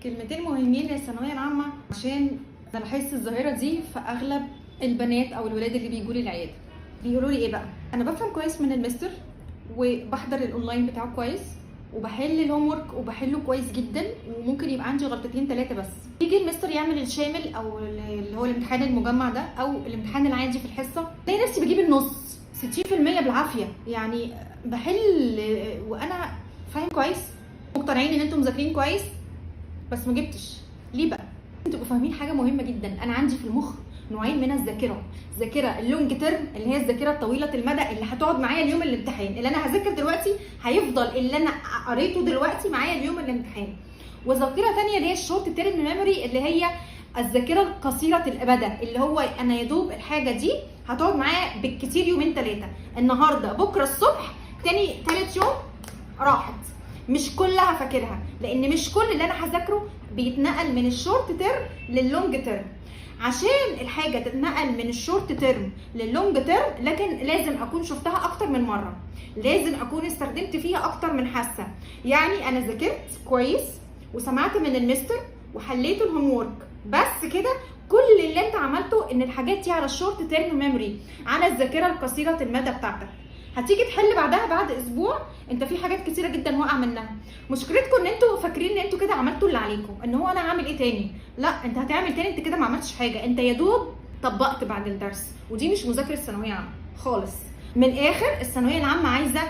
كلمتين مهمين للثانويه العامه، عشان انا بحس الظاهره دي في اغلب البنات او الولاد اللي بيجوا لي العياده. بيقولوا لي ايه بقى؟ انا بفهم كويس من المستر وبحضر الاونلاين بتاعه كويس وبحل الهوم ورك وبحله كويس جدا، وممكن يبقى عندي غلطتين 3 بس. يجي المستر يعمل الشامل او اللي هو الامتحان المجمع ده او الامتحان العادي في الحصه، تلاقي نفسي بجيب النص 60% بالعافيه. يعني بحل وانا فاهم كويس، مقتنعين ان انتم مذاكرين كويس، بس ما جبتش. ليه بقى؟ انتوا تبقوا فاهمين حاجه مهمه جدا. انا عندي في المخ نوعين من الذاكره، ذاكره اللونج تيرم اللي هي الذاكره الطويله المدى اللي هتقعد معايا اليوم الامتحان، اللي انا هذاكر دلوقتي هيفضل اللي انا قريته دلوقتي معايا اليوم الامتحان. وذاكره ثانيه اللي هي الشورت تيرم ميموري اللي هي الذاكره القصيره المدى، اللي هو انا يا دوب الحاجه دي هتقعد معايا بالكتير يومين 3، النهارده بكره الصبح تاني ثالث يوم راحت. مش كلها فاكرها، لان مش كل اللي انا هذاكره بيتنقل من الشورت تيرم لللونج تيرم. عشان الحاجه تتنقل من الشورت تيرم لللونج تيرم لكن لازم اكون شفتها اكتر من مره، لازم اكون استخدمت فيها اكتر من حاسه. يعني انا ذاكرت كويس وسمعت من المستر وحليت الهوم ورك، بس كده كل اللي انت عملته ان الحاجات دي على الشورت تيرم ميموري، على الذاكره القصيره المدى بتاعتك. هتيجي تحل بعدها بعد اسبوع انت في حاجات كتيره جدا واقع منها. مشكلتكم ان انتوا فاكرين ان انتوا كده عملتوا اللي عليكم، ان هو انا هعمل ايه تاني؟ لا، انت هتعمل تاني، انت كده ما عملتش حاجه، انت يا دوب طبقت بعد الدرس. ودي مش مذاكره ثانويه عامه خالص. من الاخر الثانويه العامه عايزه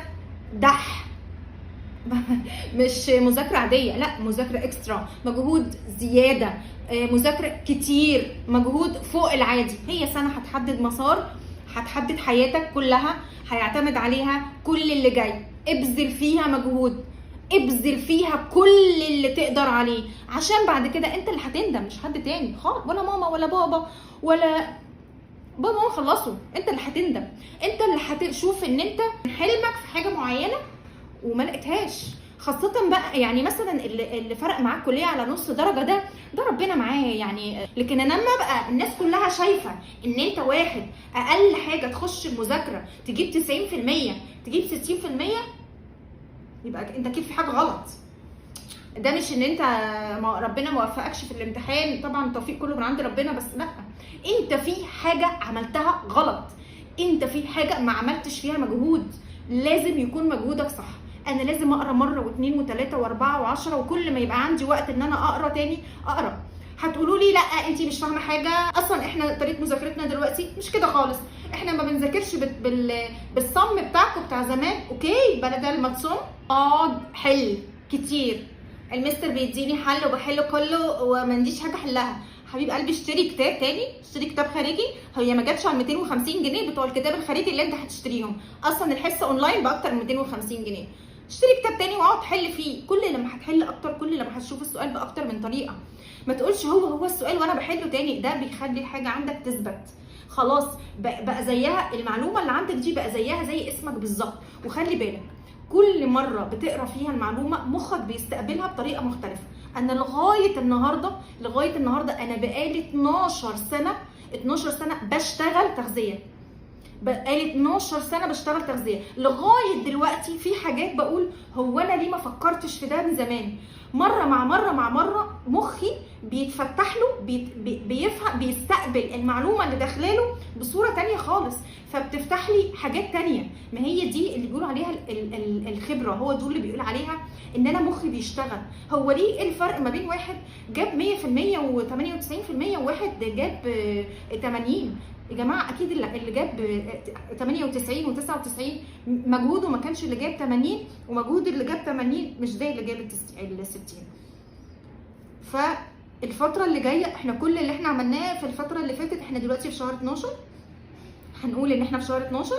دح مش مذاكره عاديه، لا مذاكره اكسترا، مجهود زياده، مذاكره كتير، مجهود فوق العادي. هي سنه هتحدد مسار، هتحدد حياتك كلها، هيعتمد عليها كل اللي جاي. ابذل فيها مجهود، ابذل فيها كل اللي تقدر عليه، عشان بعد كده انت اللي هتندم، مش حد تاني خالص، ولا ماما ولا بابا ولا بابا خلصوا. انت اللي هتندم، انت اللي هتشوف ان انت حلمك في حاجه معينه وما لقيتهاش. خاصة بقى يعني مثلا اللي فرق معاك كلية على نص درجة ده ربنا معاه يعني. لكن انا لما بقى الناس كلها شايفة ان انت واحد اقل حاجة تخش المذاكرة تجيب 90% تجيب 60%، يبقى انت اكيد في حاجة غلط. ده مش ان انت ربنا ما وفقكش في الامتحان، طبعا التوفيق كله من عند ربنا، بس لا، انت في حاجة عملتها غلط، انت في حاجة ما عملتش فيها مجهود. لازم يكون مجهودك صح. انا لازم اقرا مره واثنين وثلاثه واربعه وعشره، وكل ما يبقى عندي وقت ان انا اقرا تاني اقرا. هتقولوا لي لا انت مش فاهمه حاجه، اصلا احنا طريقه مذاكرتنا دلوقتي مش كده خالص، احنا ما بنذاكرش بالصم بتاعكم بتاع زمان. اوكي، بدل ما تصم اقعد حل كتير. المستر بيديني حل وبحله كله وما عنديش حاجه احلها. حبيب قلبي اشتري كتاب تاني، اشتري كتاب خارجي. هي ما جاتش على 250 جنيه بتوع الكتاب الخارجي اللي انت هتشتريهم، اصلا الحصه اونلاين باكتر من 250 جنيه. اشتري كتاب تاني واقعد حل فيه. كل لما هتحل اكتر، كل لما هتشوف السؤال باكتر من طريقه. ما تقولش هو السؤال وانا بحله تاني، ده بيخلي الحاجه عندك تثبت. خلاص بقى زيها المعلومه اللي عندك دي، بقى زيها زي اسمك بالظبط. وخلي بالك كل مره بتقرا فيها المعلومه مخك بيستقبلها بطريقه مختلفه. انا لغايه النهارده انا بقالي 12 سنه بشتغل تغذيه، بقالي 12 سنه بشتغل تغذيه. لغايه دلوقتي في حاجات بقول هو انا ليه ما فكرتش في ده من زمان. مره مع مره مخي بيتفتح له، بيفهم، بيستقبل المعلومه اللي داخلاله بصوره تانية خالص، فبتفتح لي حاجات تانية. ما هي دي اللي بيقولوا عليها الخبره، هو دول اللي بيقول عليها ان انا مخي بيشتغل. هو ليه الفرق ما بين واحد جاب 100% و98% وواحد جاب 80؟ يا جماعه اكيد اللي جاب 98 و99 مجهوده ما كانش اللي جاب 80، ومجهود اللي جاب 80 مش زي اللي جاب ال 60. فالفتره اللي جايه احنا كل اللي احنا عملناه في الفتره اللي فاتت، احنا دلوقتي في شهر 12، هنقول ان احنا في شهر 12،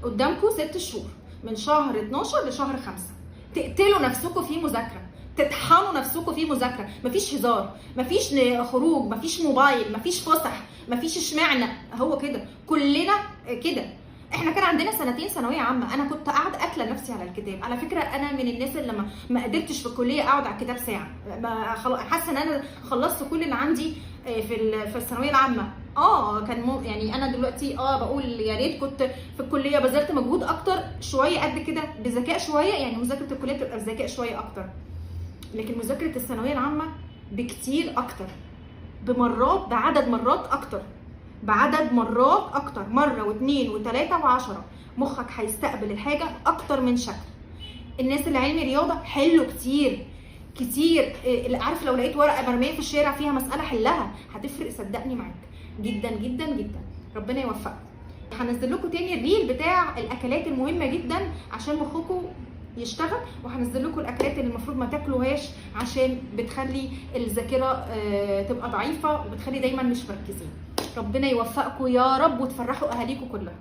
قدامكم 6 شهور من شهر 12 لشهر 5 تقتلوا نفسكم في مذاكره، تطحنوا نفسكم في مذاكره. مفيش هزار، مفيش خروج، مفيش موبايل، مفيش فسح، مفيش اشمعنى. هو كده كلنا كده. احنا كان عندنا سنتين ثانويه عامه، انا كنت قاعده اكله نفسي على الكتاب. على فكره انا من الناس اللي ما قدرتش في الكليه اقعد على الكتاب ساعه، حاسه ان انا خلصت كل اللي عندي في الثانويه العامه. كان يعني انا دلوقتي بقول يا ريت كنت في الكليه بذلت مجهود اكتر شويه، قد كده بذكاء شويه، يعني مذاكره الكليه تبقى بذكاء شويه اكتر. لكن مذاكره الثانويه العامه بكتير اكتر، بعدد مرات اكتر، مره واثنين وثلاثه وعشرة. مخك هيستقبل الحاجه اكتر من شكل. الناس اللي علمي رياضه حلوا كتير كتير. عارف لو لقيت ورقه مرميه في الشارع فيها مساله حلها، هتفرق صدقني معاك جدا جدا جدا. ربنا يوفقك. هنزل لكم تاني الريل بتاع الاكلات المهمه جدا عشان مخكم يشتغل، وهنزل لكم الاكلات اللي المفروض ما تاكلوهاش عشان بتخلي الذاكره تبقى ضعيفه وبتخلي دايما مش مركزين. ربنا يوفقكم يا رب وتفرحوا اهاليكم كلها.